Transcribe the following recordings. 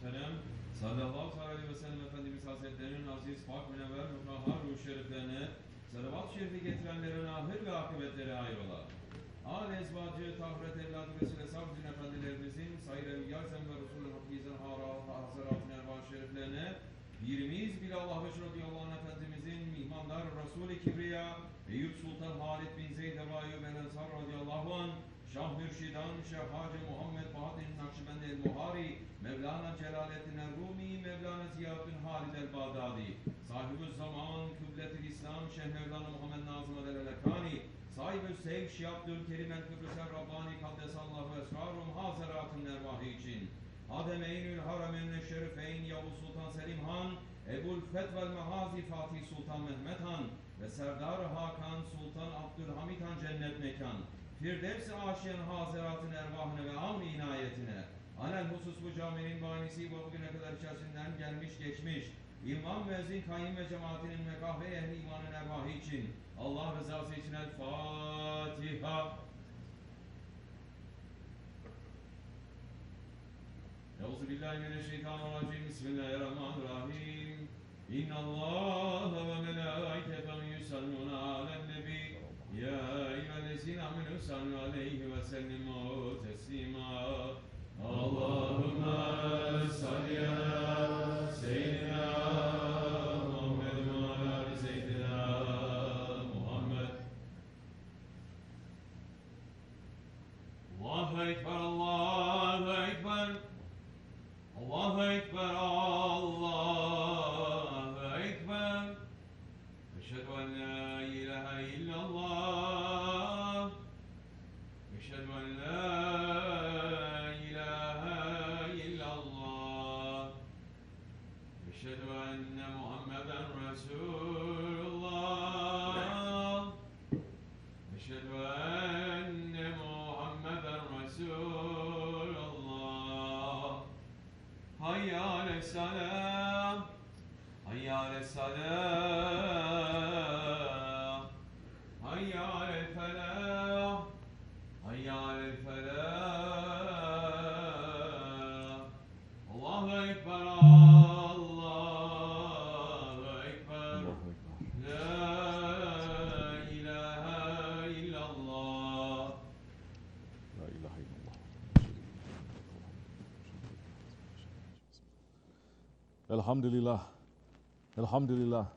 muhterem sallallahu aleyhi ve sellem Efendimiz Hazretlerinin aziz, pak, münevver, mutahhar ruh şeriflerine salavat-ı şerifi getirenlerin ahir ve akıbetleri hayrola. Âl-i ezvacı, tahret evladı ve silesavcın efendilerimizin sayr evliyar ve Resulü Hakkiz'in hazaratın ervah şeriflerine birimiz bile Allah ve radıyallahu anh Efendimizin mihmandar Resul-i Kibriya Eyüp Sultan Halid bin Zeyd Ebayyub ben Ensar radıyallahu anh Şah Mürşidan Şeyh Hacı Muhammed Bahadır Naksibendi el-Buhari Mevlana Celaleddin el-Rumi Mevlana Ziyaddin Halid el-Bağdadi Sahib-ü Zaman Kıblet-i İslam Şeyh Mevlana Muhammed Nazım el-Hakkani Sahib-ü Sevk Şiabdül Kerim el-Kıbrıs el-Rabbani Kaddesallahu Esrarum Hazaratın ervahı için Hademeynül Harameyn Şerifeyn Yavuz Sultan Selim Han Ebul Fetvel Mehazi Fatih Sultan Mehmet Han ve Serdar Hakan Sultan Abdülhamid Han cennet mekan Firdevs-i Aşiyen Hazaratın ervahine ve amr inayetine alel husus bu caminin banisi ve bugüne kadar içerisinden gelmiş geçmiş İmam, müezzin, kayyum ve cemaatinin ve kahve ehli imanın ervahı için Allah rızası için El Fatiha. Euzubillahimineşşeytanirracim. Bismillahirrahmanirrahim. İnnallâhe ve melâiketehu yusallûne alen-nebi. Ya eyyühellezîne âmenû sallu aleyhi ve sellimû teslîmâ. Allahümme salli ala seyyidina Muhammed ve ala seyyidina Muhammed. Allahu Ekber, Allahu Ekber. Allahu Ekber, Allahu Ekber. Eşhedü en la ilahe illallah. Eşhedü en la Eşhedü enne Muhammeden Resulullah. Eşhedü enne Muhammeden Resulullah. Hayya ale's-salâh. Hayya ale's-salâh. Hayya alel-felâh. Hayya alel-felâh. Allahu Ekber. Elhamdülillah, elhamdülillah,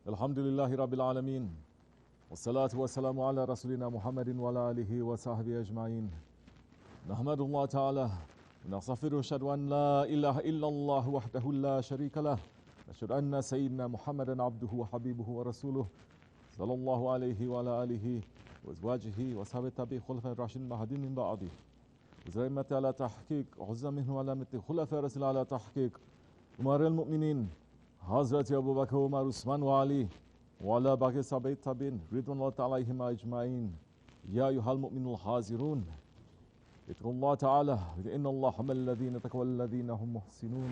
elhamdülillahi Rabbil alemin. Ve salatu ve selamu ala Resulina Muhammedin ve ala alihi ve sahbihi ecmain. Nahmedullah Teala ve nagfiruhu eşhedü en la ilahe illallah vahdehu la şerike leh ve eşhedü enne seyyidina Muhammeden abduhu ve habibuhu ve resuluh sallallahu aleyhi ve ala alihi ve ezvacihi ve sahbihi tabi'i hulefâ raşidin mahedin min ba'di. Zeymmeti ala tahkik, uzza minhu alameti hulefâ resul ala tahkik. Umar el-Mu'minin, Hazreti Ebu Bakr, Umar, Osman ve Ali, ve ala baki sahabe-i tabi'in, ridvanullah ta'ala aleyhima ecmain. Ya eyyuhel mu'minul hazirun. İtkullah Teala, ve innallah hamellezine tekvellezine hum muhsinun.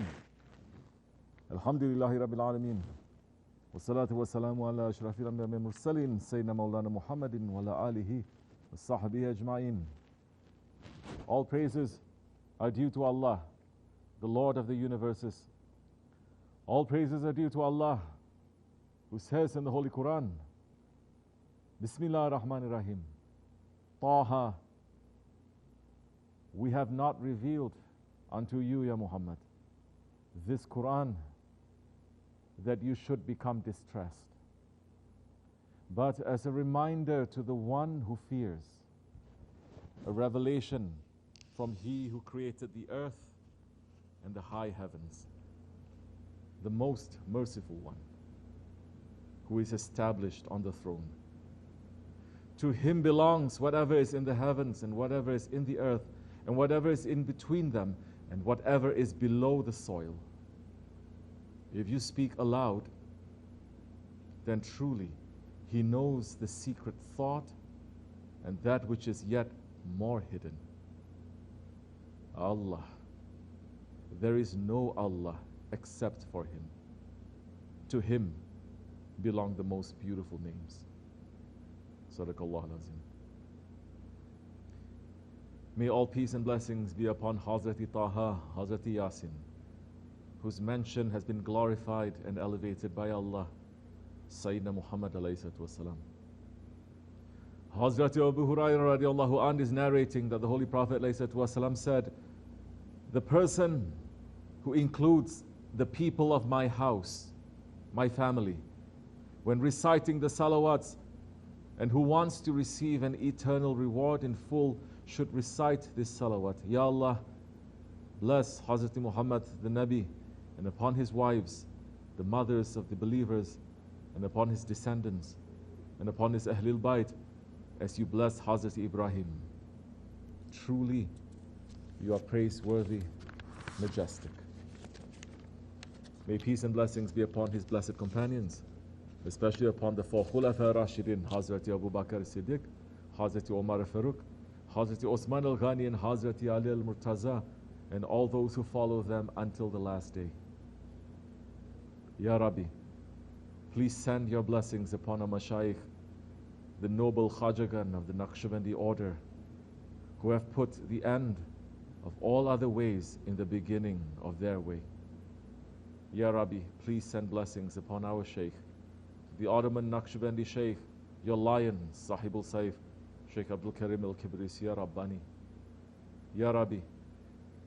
Elhamdülillahi Rabbil alemin. Ve salatu ve selamu ala eşrafil enbiya ve murselin, seyyidina Mevlana Muhammedin ve ala alihi ve sahbihi ecmain. All praises are due to Allah, the Lord of the universes. All praises are due to Allah, who says in the Holy Quran, Bismillahirrahmanirrahim, Taha, we have not revealed unto you, Ya Muhammad, this Quran that you should become distressed, but as a reminder to the one who fears, a revelation from He who created the earth and the high heavens, the most merciful one, who is established on the throne. To Him belongs whatever is in the heavens and whatever is in the earth and whatever is in between them and whatever is below the soil. If you speak aloud, then truly He knows the secret thought and that which is yet more hidden. Allah, there is no Allah except for Him. To Him belong the most beautiful names. Sadaqallah al-Azim. May all peace and blessings be upon Hazrati Taha, Hazrati Yasin, whose mention has been glorified and elevated by Allah, Sayyidina Muhammad alayhi salatu wasalam. Hazrat Abu Hurairah radiallahu anh is narrating that the Holy Prophet alayhi salatu wasalam said, the person who includes the people of my house, my family, when reciting the salawats, and who wants to receive an eternal reward in full, should recite this salawat. Ya Allah, bless Hazrat Muhammad the Nabi, and upon his wives, the mothers of the believers, and upon his descendants, and upon his Ahlul Bayt, as you bless Hazrat Ibrahim. Truly, you are praiseworthy, majestic. May peace and blessings be upon his blessed companions, especially upon the four Khulafa Rashidin, Hazrat Abu Bakr Siddiq, Hazrat Umar Farooq, Hazrat Osman al-Ghani, and Hazrat Ali al-Murtaza, and all those who follow them until the last day. Ya Rabbi, please send your blessings upon our Mashayikh, the noble Khajagan of the Nakshibendi order, who have put the end of all other ways in the beginning of their way. Ya Rabbi, please send blessings upon our Shaykh, the Ottoman Nakshibendi Shaykh, your lion, Sahibul Saif, Shaykh Abdul Karim al-Kibris, Ya Rabbani. Ya Rabbi,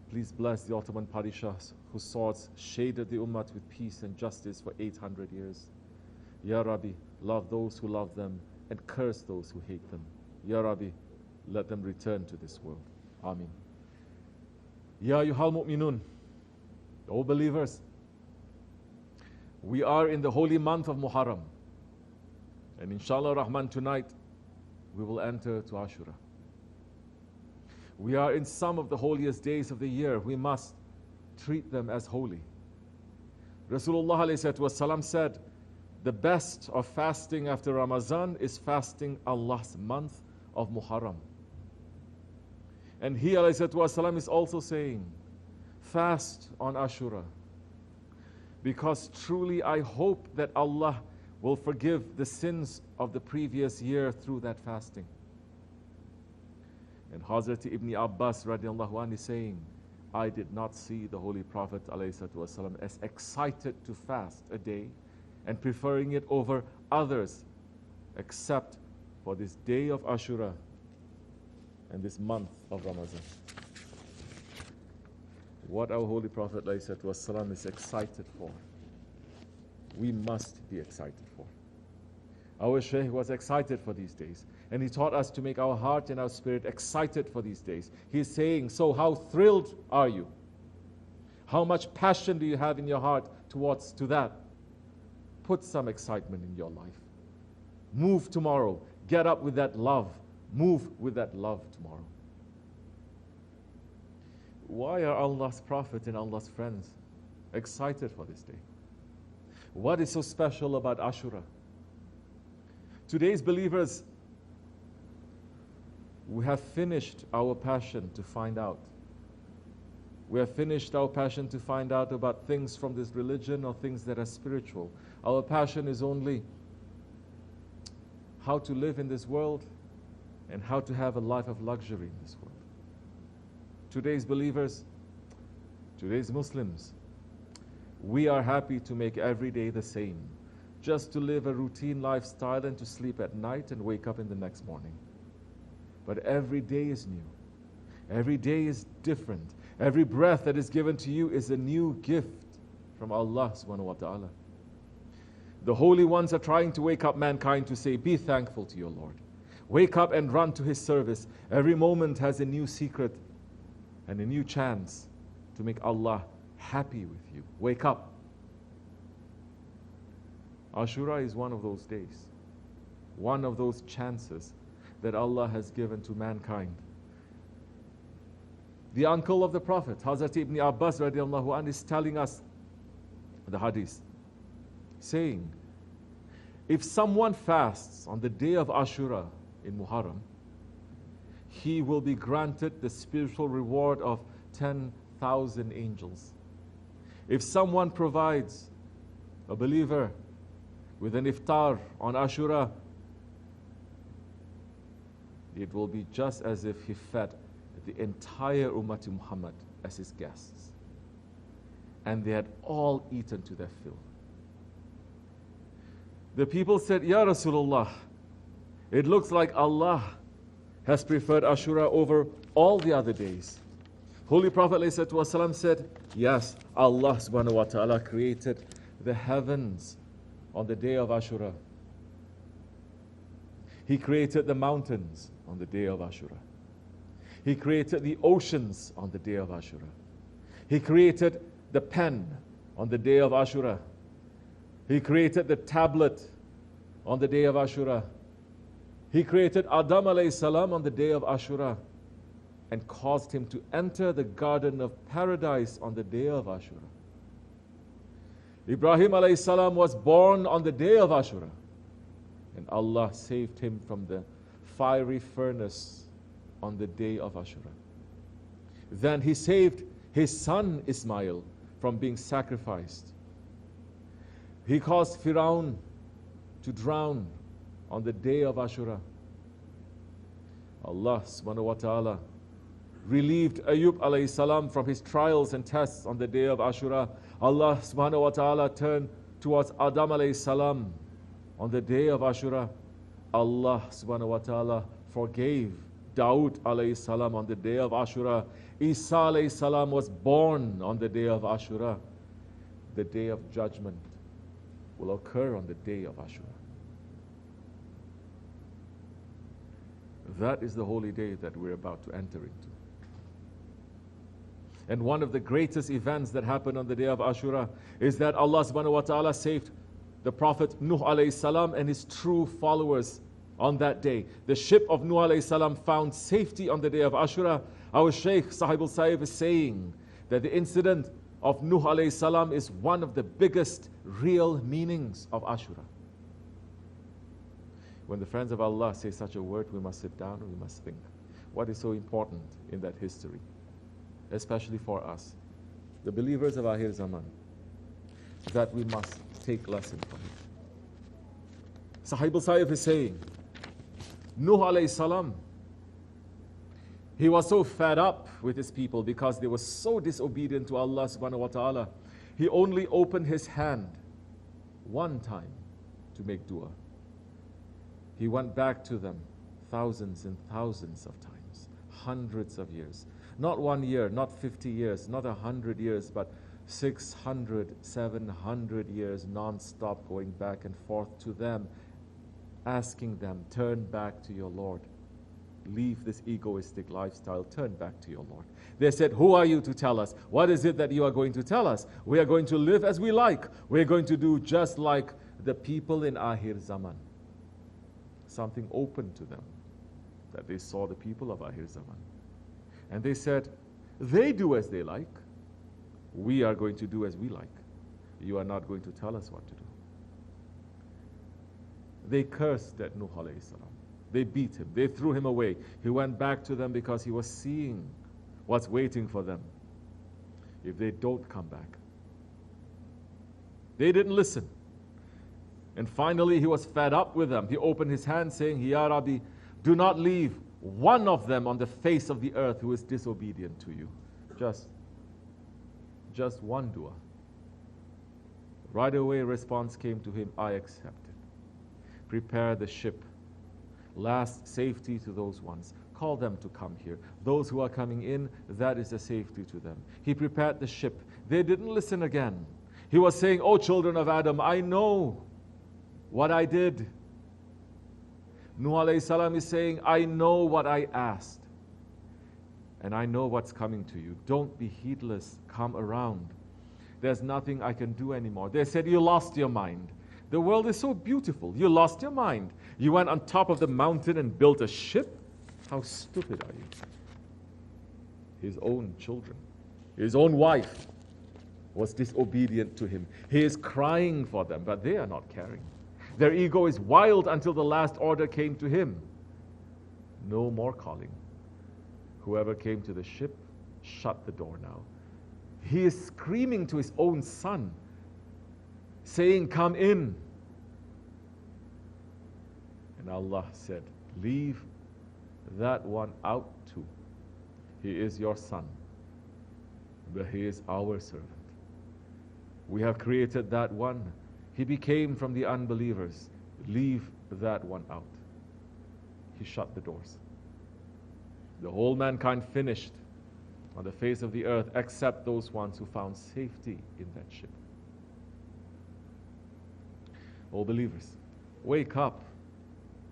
please bless the Ottoman Parishahs whose swords shaded the Ummah with peace and justice for 800 years. Ya Rabbi, love those who love them and curse those who hate them. Ya Rabbi, let them return to this world. Ameen. Ya Ayyuhal Mu'minun, O believers, we are in the holy month of Muharram, and inshallah Rahman, tonight we will enter to Ashura. We are in some of the holiest days of the year. We must treat them as holy. Rasulullah ﷺ said, the best of fasting after Ramadan is fasting Allah's month of Muharram. And he ﷺ is also saying, fast on Ashura, because truly I hope that Allah will forgive the sins of the previous year through that fasting. And Hazrat Ibn Abbas radiallahu anhu is saying, I did not see the Holy Prophet ﷺ as excited to fast a day and preferring it over others, except for this day of Ashura and this month of Ramadan. What our Holy Prophet ﷺ is excited for, we must be excited for. Our Shaykh was excited for these days, and he taught us to make our heart and our spirit excited for these days. He's saying, so how thrilled are you? How much passion do you have in your heart to that? Put some excitement in your life. Move tomorrow. Get up with that love. Move with that love tomorrow. Why are Allah's Prophet and Allah's friends excited for this day? What is so special about Ashura? Today's believers, we have finished our passion to find out. We have finished our passion to find out about things from this religion or things that are spiritual. Our passion is only how to live in this world and how to have a life of luxury in this world. Today's believers, today's Muslims, we are happy to make every day the same, just to live a routine lifestyle and to sleep at night and wake up in the next morning. But every day is new. Every day is different. Every breath that is given to you is a new gift from Allah subhanahu wa ta'ala. The holy ones are trying to wake up mankind to say, be thankful to your Lord. Wake up and run to His service. Every moment has a new secret and a new chance to make Allah happy with you. Wake up. Ashura is one of those days, one of those chances that Allah has given to mankind. The uncle of the Prophet, Hazrat Ibn Abbas radiallahu anhu, is telling us the hadith, saying, if someone fasts on the day of Ashura in Muharram, he will be granted the spiritual reward of 10,000 angels. If someone provides a believer with an iftar on Ashura, it will be just as if he fed the entire Ummah Muhammad as his guests. and they had all eaten to their fill. The people said, Ya Rasulullah, it looks like Allah has preferred Ashura over all the other days. Holy Prophet ﷺ said, yes, Allah subhanahu wa ta'ala created the heavens on the day of Ashura. He created the mountains on the day of Ashura. He created the oceans on the day of Ashura. He created the pen on the day of Ashura. He created the tablet on the day of Ashura. He created Adam alayhi salam on the day of Ashura and caused him to enter the garden of paradise on the day of Ashura. Ibrahim alayhi salam was born on the day of Ashura, and Allah saved him from the fiery furnace on the day of Ashura. Then He saved his son Ismail from being sacrificed. He caused Firaun to drown on the day of Ashura. Allah subhanahu wa ta'ala relieved Ayub alayhi salam from his trials and tests on the day of Ashura. Allah subhanahu wa ta'ala turned towards Adam alayhi salam on the day of Ashura. Allah subhanahu wa ta'ala forgave Dawood alayhi salam on the day of Ashura. Isa alayhi salam was born on the day of Ashura. The day of judgment will occur on the day of Ashura. That is the holy day that we're about to enter into. And one of the greatest events that happened on the day of Ashura is that Allah subhanahu wa ta'ala saved the Prophet Nuh alayhi salam and his true followers on that day. The ship of Nuh alayhi salam found safety on the day of Ashura. Our Shaykh Sahibul Saif is saying that the incident of Nuh alayhi salam is one of the biggest real meanings of Ashura. When the friends of Allah say such a word, we must sit down and we must think. What is so important in that history? Especially for us, the believers of Akhir Zaman, that we must take lesson from it. Sahibul Saif is saying, Nuh alayhi salam, he was so fed up with his people because they were so disobedient to Allah subhanahu wa ta'ala. He only opened his hand one time to make dua. He went back to them thousands and thousands of times, hundreds of years. Not 1 year, not 50 years, not 100 years, but 600, 700 years non-stop going back and forth to them, asking them, turn back to your Lord. Leave this egoistic lifestyle, turn back to your Lord. They said, who are you to tell us? What is it that you are going to tell us? We are going to live as we like. We are going to do just like the people in Akhir Zaman. Something opened to them, that they saw the people of Akhir Zaman. And they said, they do as they like. We are going to do as we like. You are not going to tell us what to do. They cursed at Nuh alayhi salam. They beat him. They threw him away. He went back to them because he was seeing what's waiting for them if they don't come back. They didn't listen. And finally, he was fed up with them. He opened his hand saying, Ya Rabbi, do not leave one of them on the face of the earth who is disobedient to you. Just one dua. Right away, a response came to him, I accept it. Prepare the ship. Last safety to those ones. Call them to come here. Those who are coming in, that is the safety to them. He prepared the ship. They didn't listen again. He was saying, oh children of Adam, I know what I did. Nuh alayhi salam is saying, I know what I asked. And I know what's coming to you. Don't be heedless. Come around. There's nothing I can do anymore. They said, you lost your mind. The world is so beautiful. You lost your mind. You went on top of the mountain and built a ship? How stupid are you? His own children, his own wife was disobedient to him. He is crying for them, but they are not caring. Their ego is wild until the last order came to him. No more calling. Whoever came to the ship, shut the door now. He is screaming to his own son, saying, come in. And Allah said, leave that one out too. He is your son, but he is our servant. We have created that one. He became from the unbelievers. Leave that one out. He shut the doors. The whole mankind finished on the face of the earth except those ones who found safety in that ship. O believers, wake up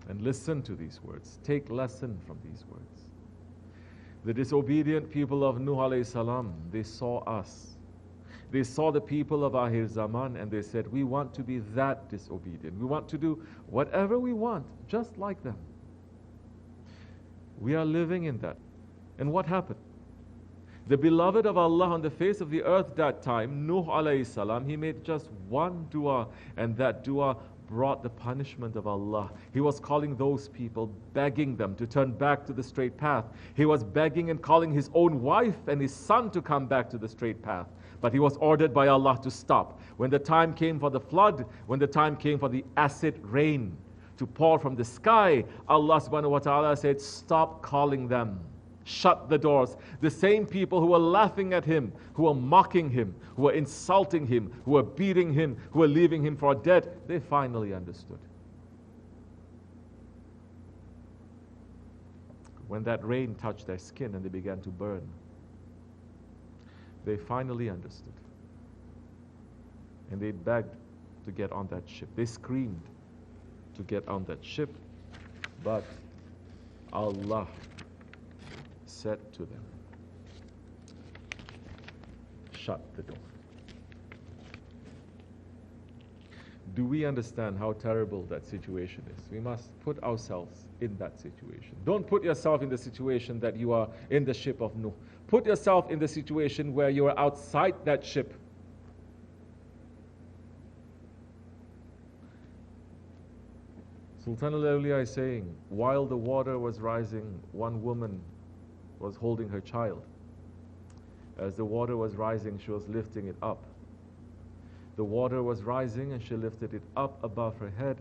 and listen to these words. Take lesson from these words. The disobedient people of Nuh alayhi salam, they saw us. They saw the people of Akhir Zaman and they said, we want to be that disobedient. We want to do whatever we want, just like them. We are living in that. And what happened? The beloved of Allah on the face of the earth that time, Nuh alayhi salam, he made just one dua, and that dua brought the punishment of Allah. He was calling those people, begging them to turn back to the straight path. He was begging and calling his own wife and his son to come back to the straight path. But he was ordered by Allah to stop. When the time came for the flood, when the time came for the acid rain to pour from the sky, Allah subhanahu wa ta'ala said, stop calling them. Shut the doors. The same people who were laughing at him, who were mocking him, who were insulting him, who were beating him, who were leaving him for dead, they finally understood. When that rain touched their skin and they began to burn, they finally understood. And they begged to get on that ship. They screamed to get on that ship, but Allah said to them, shut the door. Do we understand how terrible that situation is? We must put ourselves in that situation. Don't put yourself in the situation that you are in the ship of Nuh. Put yourself in the situation where you are outside that ship. Sultan al-Awliya is saying, while the water was rising, one woman was holding her child. As the water was rising, she was lifting it up. The water was rising and she lifted it up above her head.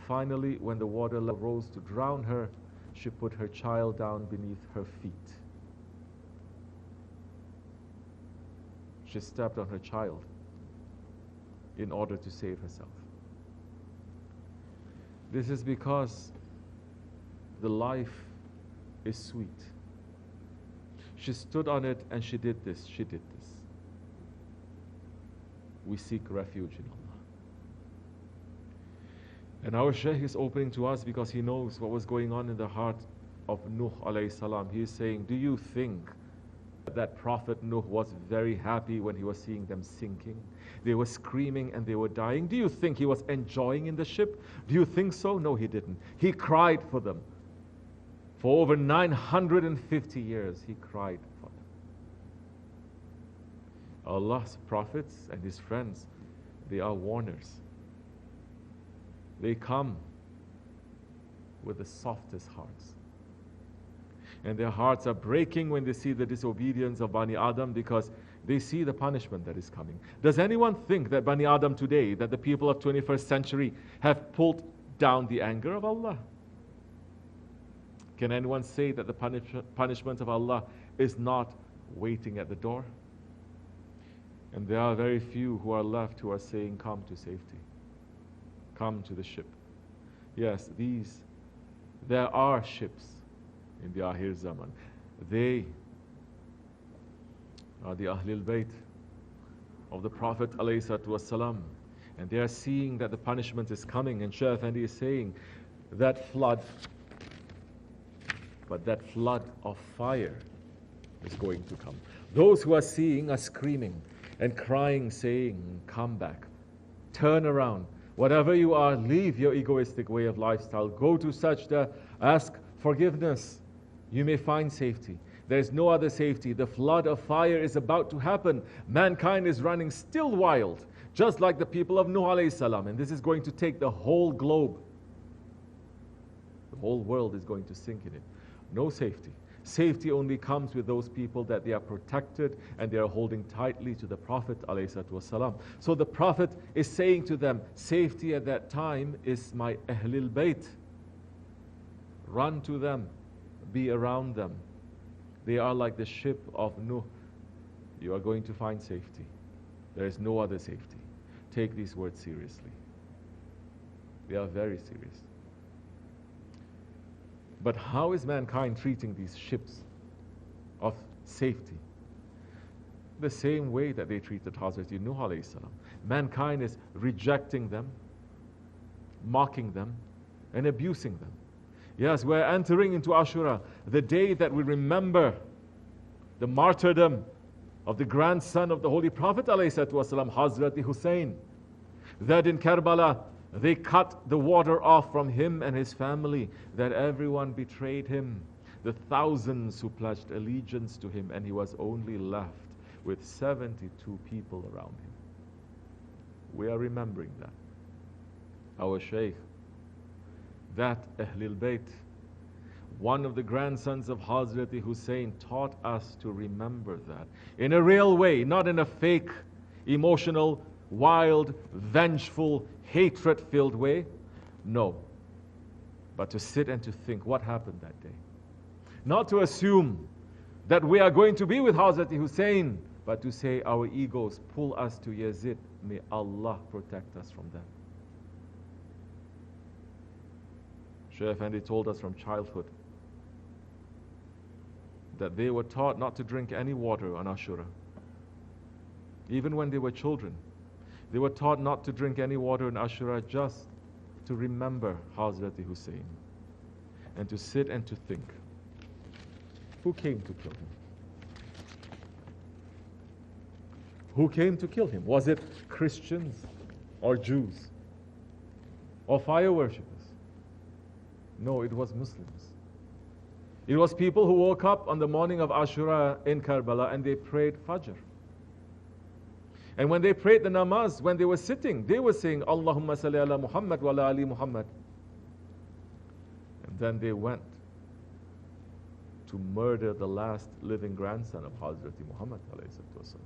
Finally, when the water rose to drown her, she put her child down beneath her feet. She stepped on her child in order to save herself. This is because the life is sweet. She stood on it and she did this, she did this. We seek refuge in Allah. And our Shaykh is opening to us because he knows what was going on in the heart of Nuh alayhi salam. He is saying, do you think that Prophet Nuh was very happy when he was seeing them sinking? They were screaming and they were dying. Do you think he was enjoying in the ship? Do you think so? No, he didn't. He cried for them. For over 950 years, he cried for them. Allah's prophets and his friends, they are warners. They come with the softest hearts. And their hearts are breaking when they see the disobedience of Bani Adam because they see the punishment that is coming. Does anyone think that Bani Adam today, that the people of 21st century have pulled down the anger of Allah? Can anyone say that the punishment of Allah is not waiting at the door? And there are very few who are left who are saying, come to safety. Come to the ship. Yes, there are ships in the Akhir Zaman. They are the Ahlul Bayt of the Prophet ﷺ. And they are seeing that the punishment is coming. And Shaykh Effendi is saying that flood, but that flood of fire is going to come. Those who are seeing are screaming and crying, saying, come back, turn around. Whatever you are, leave your egoistic way of lifestyle. Go to sajda, ask forgiveness. You may find safety. There is no other safety. The flood of fire is about to happen. Mankind is running still wild, just like the people of Nuh alayhi salam. And this is going to take the whole globe. The whole world is going to sink in it. No safety. Safety only comes with those people that they are protected and they are holding tightly to the Prophet ﷺ. So the Prophet is saying to them, safety at that time is my Ahlul Bayt. Run to them, be around them. They are like the ship of Nuh. You are going to find safety. There is no other safety. Take these words seriously. They are very serious. But how is mankind treating these ships of safety? The same way that they treated Hazrat Nuh alayhi salam. Mankind is rejecting them, mocking them, and abusing them. Yes, we're entering into Ashura, the day that we remember the martyrdom of the grandson of the Holy Prophet ﷺ, Hazrat Hussein. That in Karbala, they cut the water off from him and his family, that everyone betrayed him. The thousands who pledged allegiance to him, and he was only left with 72 people around him. We are remembering that. Our Shaykh, that Ahlul Bayt, one of the grandsons of Hazrat Hussein, taught us to remember that in a real way, not in a fake, emotional, wild, vengeful, hatred-filled way. No. But to sit and to think what happened that day. Not to assume that we are going to be with Hazrat Hussein, but to say our egos pull us to Yazid. May Allah protect us from them. Shaykh Effendi told us from childhood that they were taught not to drink any water on Ashura. Even when they were children, they were taught not to drink any water on Ashura, just to remember Hazrat Hussein and to sit and to think, who came to kill him? Who came to kill him? Was it Christians or Jews or fire worshippers? No, it was Muslims. It was people who woke up on the morning of Ashura in Karbala and they prayed Fajr. And when they prayed the namaz, when they were sitting, they were saying, Allahumma salli ala Muhammad wa ala ali Muhammad. And then they went to murder the last living grandson of Hazrat Muhammad alayhi salatu.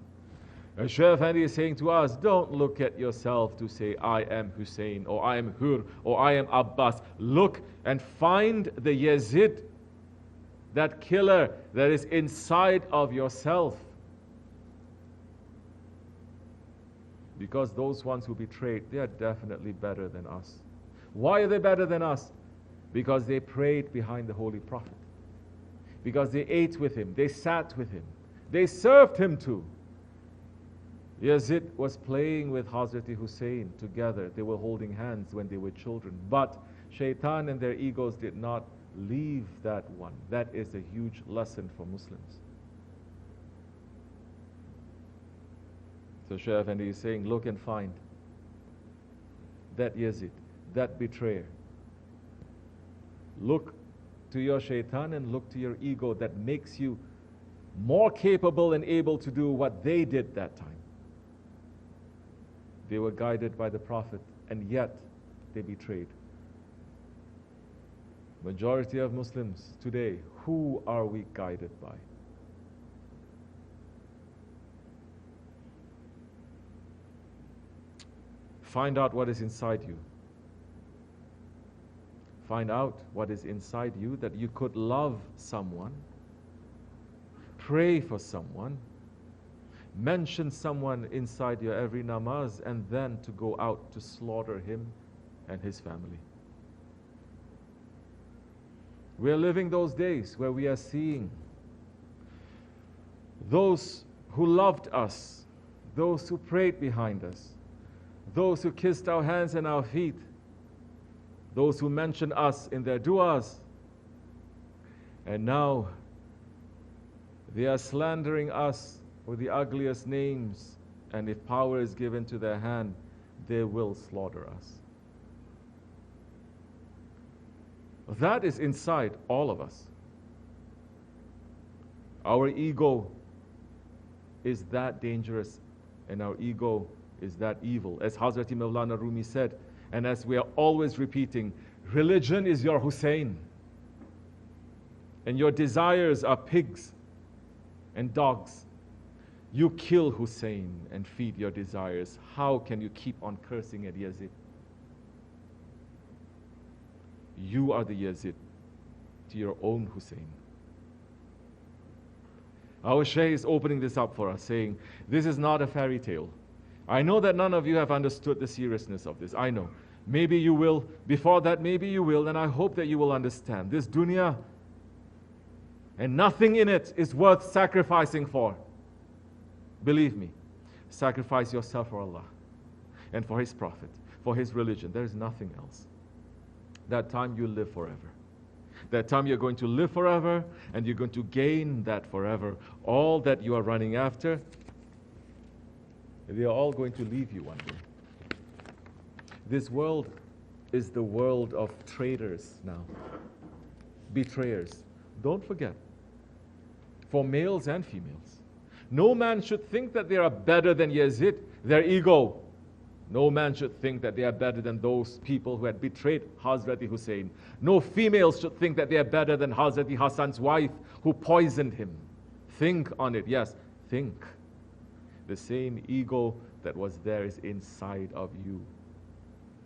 And Shaykh Effendi is saying to us, don't look at yourself to say, I am Hussein, or I am Hur, or I am Abbas. Look and find the Yazid, that killer that is inside of yourself. Because those ones who betrayed, they are definitely better than us. Why are they better than us? Because they prayed behind the Holy Prophet. Because they ate with him, they sat with him, they served him too. Yazid was playing with Hazrat Hussein together. They were holding hands when they were children. But Shaitan and their egos did not leave that one. That is a huge lesson for Muslims. So Shaykh Effendi is saying, look and find that Yazid, that betrayer. Look to your Shaitan and look to your ego that makes you more capable and able to do what they did that time. They were guided by the Prophet, and yet they betrayed. Majority of Muslims today, who are we guided by? Find out what is inside you. Find out what is inside you, that you could love someone, pray for someone, mention someone inside your every namaz, and then to go out to slaughter him and his family. We are living those days where we are seeing those who loved us, those who prayed behind us, those who kissed our hands and our feet, those who mentioned us in their du'as, and now they are slandering us with the ugliest names, and if power is given to their hand, they will slaughter us. That is inside all of us. Our ego is that dangerous, and our ego is that evil. As Hazrat Maulana Rumi said, and as we are always repeating, religion is your Hussein, and your desires are pigs and dogs. You kill Hussein and feed your desires. How can you keep on cursing at Yazid? You are the Yazid to your own Hussein. Our Shaykh is opening this up for us, saying, this is not a fairy tale. I know that none of you have understood the seriousness of this. I know. Maybe you will. Before that, maybe you will. And I hope that you will understand. This dunya and nothing in it is worth sacrificing for. Believe me. Sacrifice yourself for Allah and for His Prophet, for His religion. There is nothing else. That time you live forever. That time you're going to live forever and you're going to gain that forever. All that you are running after, they are all going to leave you one day. This world is the world of traitors now. Betrayers. Don't forget. For males and females. No man should think that they are better than Yazid, their ego. No man should think that they are better than those people who had betrayed Hazrati Hussein. No female should think that they are better than Hazrati Hassan's wife who poisoned him. Think on it. Yes, think. The same ego that was there is inside of you.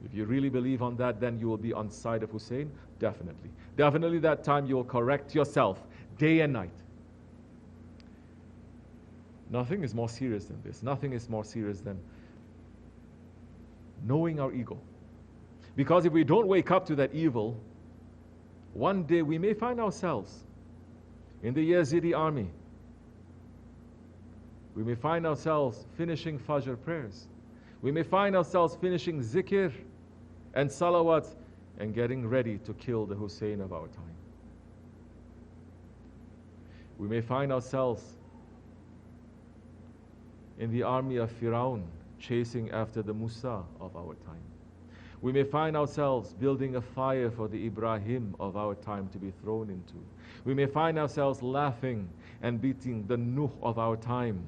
If you really believe on that, then you will be on side of Hussein. Definitely. Definitely that time you will correct yourself day and night. Nothing is more serious than this. Nothing is more serious than knowing our ego. Because if we don't wake up to that evil, one day we may find ourselves in the Yazidi army. We may find ourselves finishing Fajr prayers. We may find ourselves finishing zikr and salawat and getting ready to kill the Hussein of our time. We may find ourselves in the army of Firaun, chasing after the Musa of our time. We may find ourselves building a fire for the Ibrahim of our time to be thrown into. We may find ourselves laughing and beating the Nuh of our time.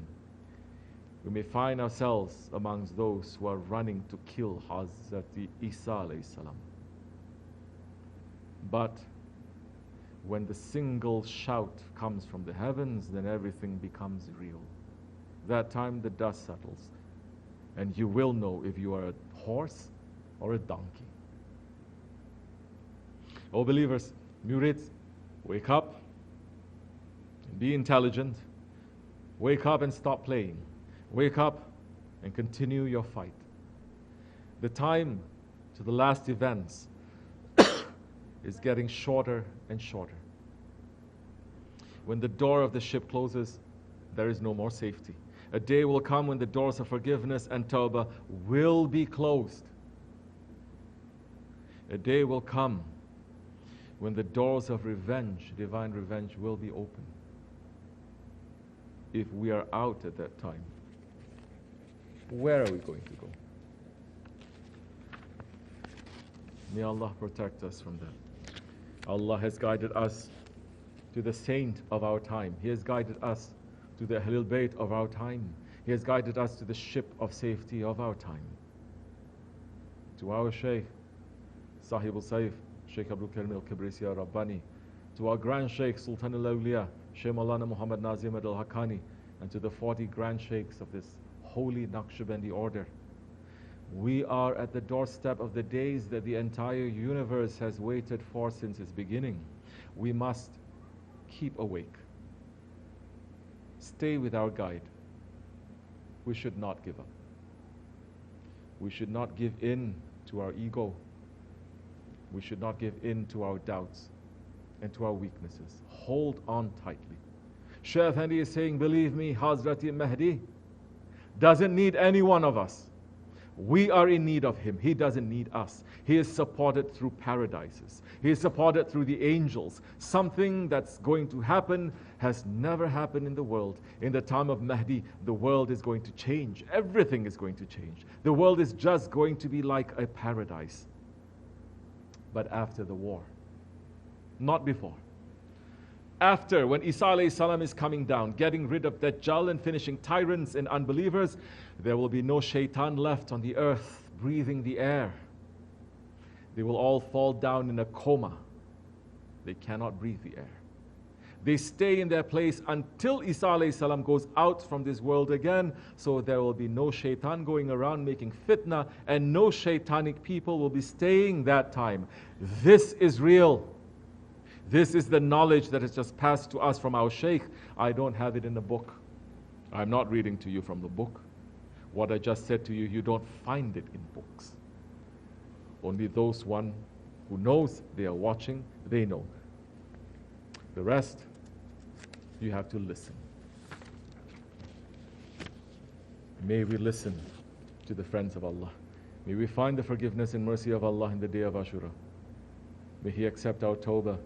We may find ourselves amongst those who are running to kill Hazrati Isa alayhi salam. But when the single shout comes from the heavens, then everything becomes real. That time the dust settles, and you will know if you are a horse or a donkey. Oh believers, murids, wake up and be intelligent. Wake up and stop playing. Wake up and continue your fight. The time to the last events is getting shorter and shorter. When the door of the ship closes, there is no more safety. A day will come when the doors of forgiveness and tawbah will be closed. A day will come when the doors of revenge, divine revenge, will be open. If we are out at that time, where are we going to go? May Allah protect us from that. Allah has guided us to the saint of our time. He has guided us to the Ahlul Bayt of our time. He has guided us to the ship of safety of our time. To our Shaykh, Sahib al-Saif, Shaykh Abdul Karim al-Kibrisi al-Rabbani, to our Grand Shaykh, Sultan al-Awliya, Shaykh Maulana Muhammad Nazim al-Hakkani, and to the 40 Grand Shaykhs of this holy Nakshibendi order. We are at the doorstep of the days that the entire universe has waited for since its beginning. We must keep awake. Stay with our guide. We should not give up. We should not give in to our ego. We should not give in to our doubts and to our weaknesses. Hold on tightly. Shaykh Effendi is saying, believe me, Hazrati Mahdi doesn't need any one of us. We are in need of him. He doesn't need us. He is supported through paradises. He is supported through the angels. Something that's going to happen has never happened in the world. In the time of Mahdi, the world is going to change. Everything is going to change. The world is just going to be like a paradise. But after the war, not before. After, when Isa alayhi salam is coming down, getting rid of Dajjal and finishing tyrants and unbelievers, there will be no shaitan left on the earth breathing the air. They will all fall down in a coma. They cannot breathe the air. They stay in their place until Isa alayhi salam goes out from this world again, so there will be no shaitan going around making fitna, and no shaitanic people will be staying that time. This is real. This is the knowledge that has just passed to us from our Shaykh. I don't have it in the book. I'm not reading to you from the book. What I just said to you, you don't find it in books. Only those one who knows they are watching, they know. The rest, you have to listen. May we listen to the friends of Allah. May we find the forgiveness and mercy of Allah in the day of Ashura. May He accept our tawbah.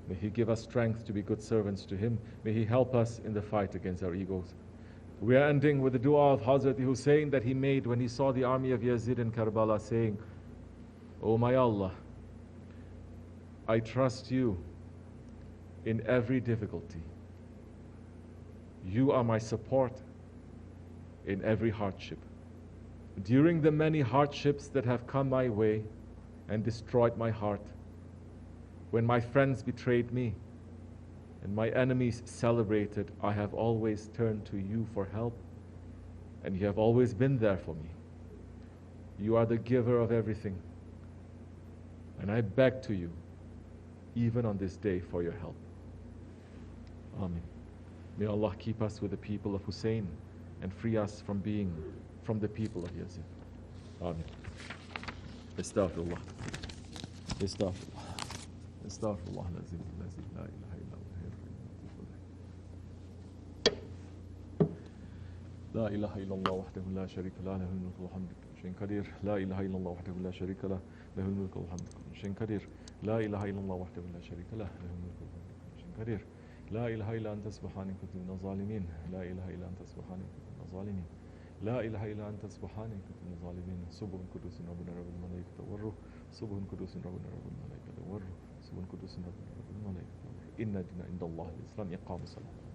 May He give us strength to be good servants to Him. May He help us in the fight against our egos. We are ending with the dua of Hazrat Hussein that he made when he saw the army of Yazid in Karbala, saying, "O my Allah, I trust you in every difficulty. You are my support in every hardship. During the many hardships that have come my way and destroyed my heart, when my friends betrayed me and my enemies celebrated, I have always turned to you for help, and you have always been there for me. You are the giver of everything, and I beg to you, even on this day, for your help." Amen. May Allah keep us with the people of Hussein and free us from being from the people of Yazid. Amen. Astaghfirullah. Astaghfirullah. Astaghfirullah. La ilaha illa لا إله إلا الله وحده لا شريك له له الملك والحمد لله شيء قدير لا إله إلا الله وحده لا شريك له له الملك والحمد لله شيء قدير لا إله إلا الله وحده لا شريك له له الملك والحمد لله شيء قدير لا إله إلا أنت سبحانك كنت من الظالمين لا إله إلا أنت سبحانك كنت من الظالمين لا إله إلا أنت سبحانك كنت من الظالمين سبح قدوس ربنا رب الملائكة والروح سبح قدوس ربنا رب الملائكة والروح سبح قدوس ربنا رب الملائكة والروح إن دين عند الله الإسلام إقام الصلاة